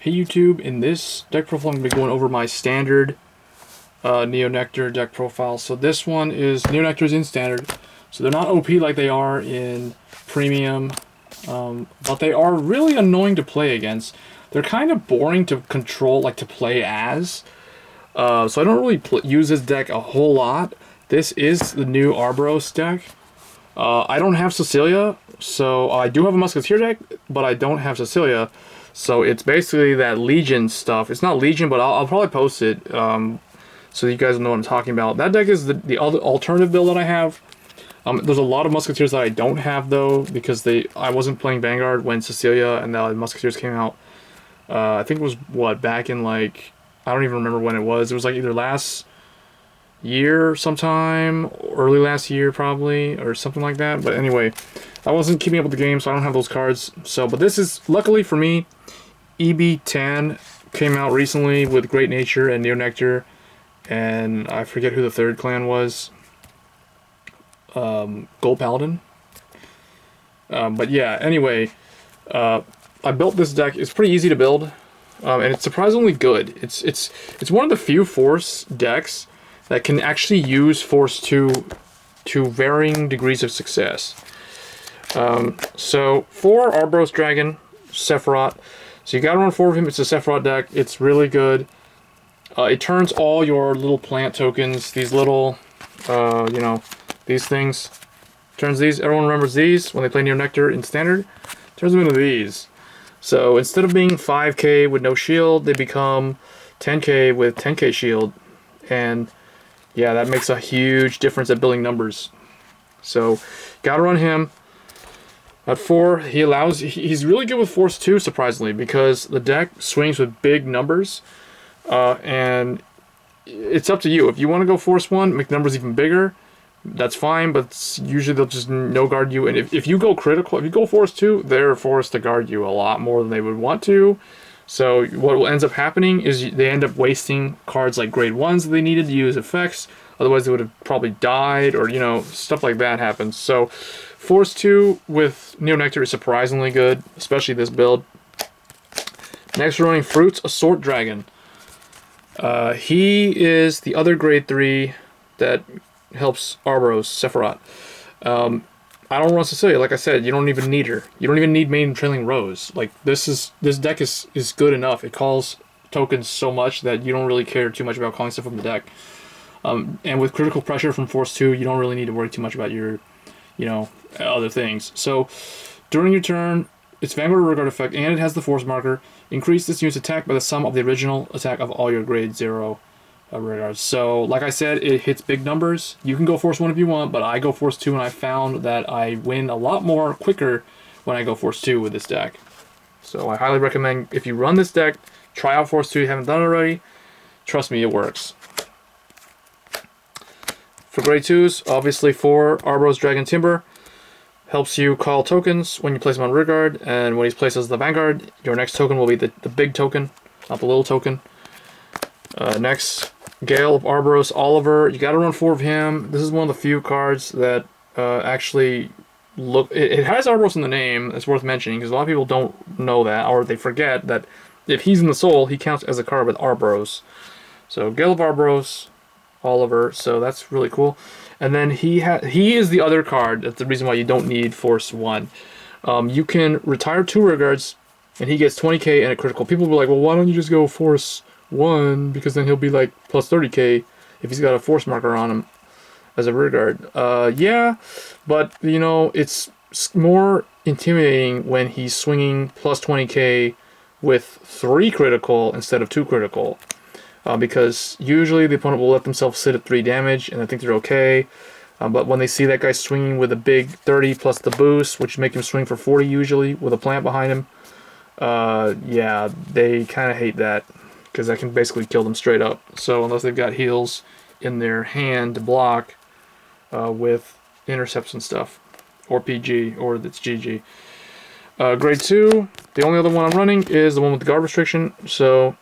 Hey YouTube, in this deck profile I'm going to be going over my standard Neo Nectar deck profile. So this one is Neo Nectar's in standard, so they're not OP like they are in premium, but they are really annoying to play against. They're kind of boring to control, like to play as, so I don't really use this deck a whole lot. This is the new Arboros deck. I don't have Cecilia, so I do have a Musketeer deck, but I don't have Cecilia. So it's basically that Legion stuff. It's not Legion, but I'll probably post it so you guys know what I'm talking about. That deck is the other alternative build that I have. There's a lot of Musketeers that I don't have though, because I wasn't playing Vanguard when Cecilia and the Musketeers came out. I think it was back in like, I don't even remember when it was. It was like either last year sometime, early last year probably, or something like that. But anyway, I wasn't keeping up with the game, so I don't have those cards. So, but this is, luckily for me, EB10 came out recently with Great Nature and Neo Nectar, and I forget who the third clan was. Gold Paladin. But yeah, anyway, I built this deck. It's pretty easy to build, and it's surprisingly good. It's one of the few Force decks that can actually use Force to varying degrees of success. So for Arboros Dragon, Sephiroth, so you gotta run 4 of him. It's a Sephiroth deck. It's really good. It turns all your little plant tokens, these little, you know, these things. Turns these, everyone remembers these when they play Neo Nectar in Standard. Turns them into these. So instead of being 5k with no shield, they become 10k with 10k shield. And yeah, that makes a huge difference at building numbers. So, gotta run him. At 4, he's really good with Force 2, surprisingly, because the deck swings with big numbers, and it's up to you. If you want to go Force 1, make the numbers even bigger, that's fine, but usually they'll just no-guard you, and if you go critical, if you go Force 2, they're forced to guard you a lot more than they would want to. So what ends up happening is they end up wasting cards like Grade 1s that they needed to use effects, otherwise they would have probably died, or, you know, stuff like that happens. So Force 2 with Neo Nectar is surprisingly good, especially this build. Next we're running Fruits, Assault Dragon. He is the other Grade 3 that helps Arboros, Sephiroth. I don't run Cecilia, like I said, you don't even need her. You don't even need main trailing Rose. Like, this deck is good enough. It calls tokens so much that you don't really care too much about calling stuff from the deck. And with critical pressure from Force 2, you don't really need to worry too much about your, you know, other things. So during your turn, it's Vanguard Regard effect, and it has the Force marker. Increase this unit's attack by the sum of the original attack of all your Grade 0 regards. So like I said, it hits big numbers. You can go Force 1 if you want, but I go Force 2, and I found that I win a lot more quicker when I go Force 2 with this deck. So I highly recommend, if you run this deck, try out Force 2 if you haven't done it already. Trust me, it works. For Grade 2s, obviously for Arboros Dragon Timber, helps you call tokens when you place them on Rearguard, and when he's placed as the Vanguard, your next token will be the big token, not the little token. Next, Gale of Arboros Oliver. You gotta run 4 of him. This is one of the few cards that actually look... It has Arboros in the name. It's worth mentioning, because a lot of people don't know that, or they forget that if he's in the soul, he counts as a card with Arboros. So, Gale of Arboros Oliver, so that's really cool. And then he is the other card. That's the reason why you don't need Force 1. You can retire 2 Rearguards, and he gets 20k and a critical. People will be like, well, why don't you just go Force 1? Because then he'll be like plus 30k if he's got a Force marker on him as a Rearguard. Yeah, but, you know, it's more intimidating when he's swinging plus 20k with 3 critical instead of 2 critical. Because usually the opponent will let themselves sit at 3 damage, and I think they're okay. But when they see that guy swinging with a big 30 plus the boost, which make him swing for 40 usually, with a plant behind him, yeah, they kind of hate that, because that can basically kill them straight up. So unless they've got heals in their hand to block with intercepts and stuff, or PG, or it's GG. Grade 2, the only other one I'm running is the one with the guard restriction. So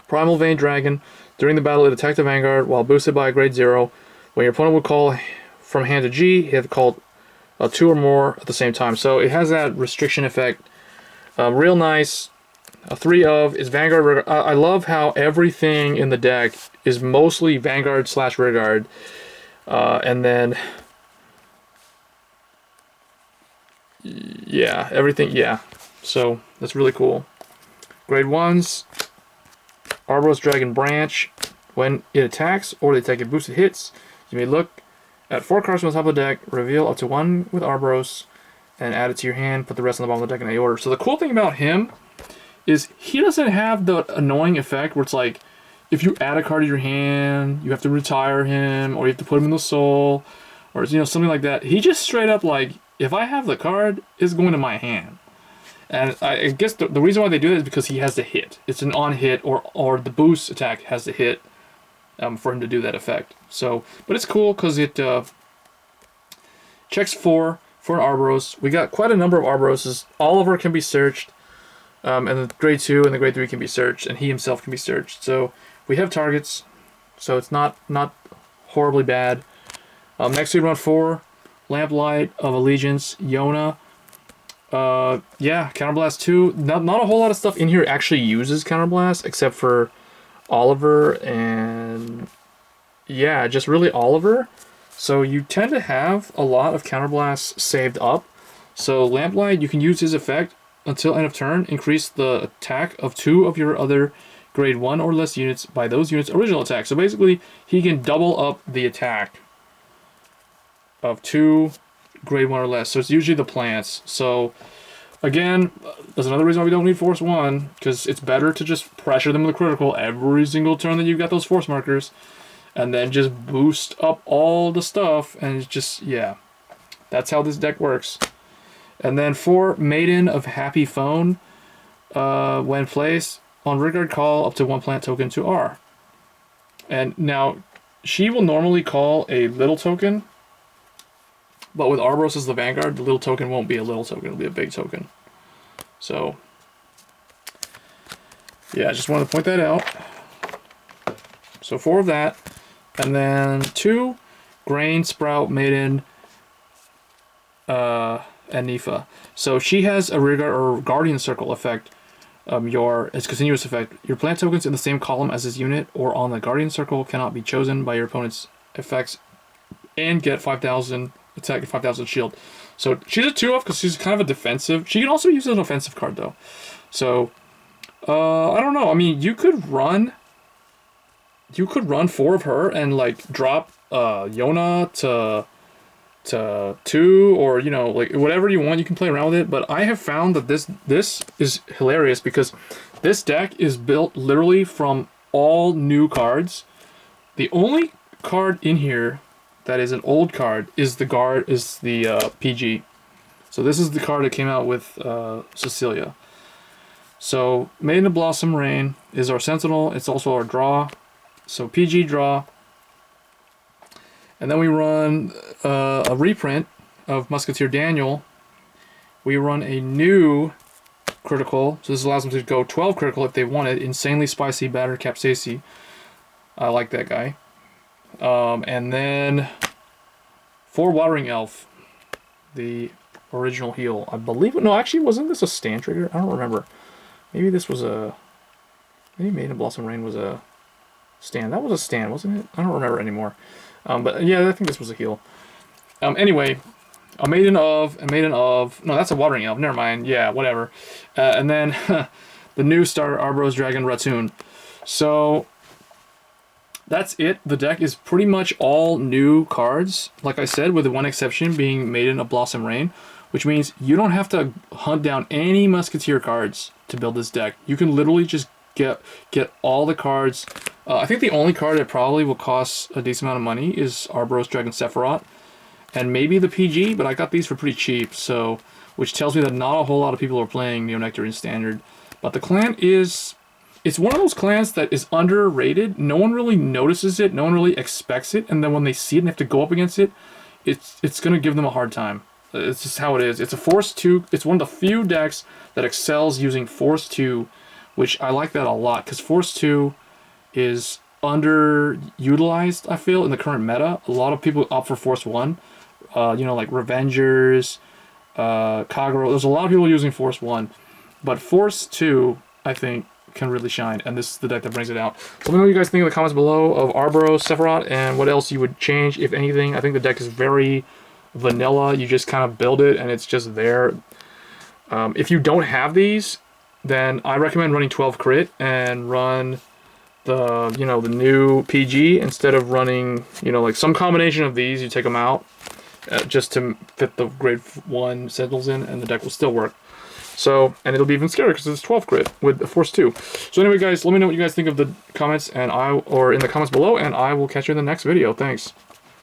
Primal Vein Dragon. During the battle, it attacked the Vanguard while boosted by a Grade 0. When your opponent would call from hand to G, he had to call 2 or more at the same time. So it has that restriction effect. Real nice. A 3 of is Vanguard. I love how everything in the deck is mostly Vanguard / Rearguard. And then, yeah, everything, yeah. So that's really cool. Grade 1s, Arboros Dragon Branch. When it attacks or they take a boosted hits, you may look at 4 cards from the top of the deck, reveal up to 1 with Arboros, and add it to your hand. Put the rest on the bottom of the deck in any order. So the cool thing about him is he doesn't have the annoying effect where it's like, if you add a card to your hand, you have to retire him, or you have to put him in the soul, or something like that. He just straight up like, if I have the card, it's going to my hand. And I guess the reason why they do that is because he has the hit. It's an on hit, or the boost attack has the hit for him to do that effect. So, but it's cool because it checks 4 for an Arboros. We got quite a number of Arboroses. All of them can be searched. And the grade 2 and the grade 3 can be searched, and he himself can be searched. So we have targets, so it's not horribly bad. Next we run 4, Lamplight of Allegiance, Yona. Yeah, Counterblast 2. Not a whole lot of stuff in here actually uses Counterblast, except for Oliver and, yeah, just really Oliver. So you tend to have a lot of Counterblasts saved up. So Lamplight, you can use his effect until end of turn, increase the attack of 2 of your other grade 1 or less units by those units' original attack. So basically, he can double up the attack of 2 grade 1 or less. So it's usually the plants. So again, there's another reason why we don't need Force 1, because it's better to just pressure them with a critical every single turn that you've got those force markers, and then just boost up all the stuff, and it's just, yeah. That's how this deck works. And then 4, Maiden of Happy Phone. When placed on Rearguard, call up to 1 plant token to R. And now, she will normally call a little token, but with Arboros as the Vanguard, the little token won't be a little token, it'll be a big token. So, yeah, I just wanted to point that out. So 4 of that. And then 2, Grain, Sprout, Maiden, and Nifa. So she has a Rearguard or Guardian Circle effect. It's continuous effect. Your plant tokens in the same column as this unit or on the Guardian Circle cannot be chosen by your opponent's effects and get 5,000 attack and 5,000 shield. So she's a 2-off because she's kind of a defensive. She can also use as an offensive card though. So I don't know. I mean, you could run 4 of her and like drop Yona to 2, or like whatever you want. You can play around with it, but I have found that this is hilarious because this deck is built literally from all new cards. The only card in here that is an old card is the PG. So this is the card that came out with Cecilia. So Maiden of Blossom Rain is our Sentinel. It's also our draw. So PG draw. And then we run a reprint of Musketeer Daniel. We run a new critical. So this allows them to go 12 critical if they wanted. Insanely Spicy Batter Capsaicin. I like that guy. And then 4 Watering Elf. The original heal. I believe... No, actually, wasn't this a stand trigger? I don't remember. Maybe this was a... Maybe Maiden Blossom Rain was a stand. That was a stand, wasn't it? I don't remember anymore. But yeah, I think this was a heal. Anyway, a Maiden of... No, that's a Watering Elf. Never mind. Yeah, whatever. And then the new starter, Arboros Dragon Ratoon. So... that's it. The deck is pretty much all new cards, like I said, with the one exception being Maiden of Blossom Rain, which means you don't have to hunt down any Musketeer cards to build this deck. You can literally just get all the cards. I think the only card that probably will cost a decent amount of money is Arboros Dragon Sephiroth, and maybe the PG, but I got these for pretty cheap, so which tells me that not a whole lot of people are playing Neo-Nectarine Standard. But the clan is... it's one of those clans that is underrated. No one really notices it. No one really expects it. And then when they see it and have to go up against it, it's going to give them a hard time. It's just how it is. It's a Force 2. It's one of the few decks that excels using Force 2, which I like that a lot. Because Force 2 is underutilized, I feel, in the current meta. A lot of people opt for Force 1. Like Revengers, Kagero. There's a lot of people using Force 1. But Force 2... I think, can really shine, and this is the deck that brings it out. So let me know what you guys think in the comments below of Arboros, Sephiroth, and what else you would change, if anything. I think the deck is very vanilla. You just kind of build it, and it's just there. If you don't have these, then I recommend running 12 crit and run the, you know, the new PG instead of running, you know, like some combination of these. You take them out just to fit the grade 1 Sentinels in, and the deck will still work. So, and it'll be even scarier because it's 12 crit with the Force 2. So anyway, guys, let me know what you guys think of the comments, or in the comments below, and I will catch you in the next video. Thanks.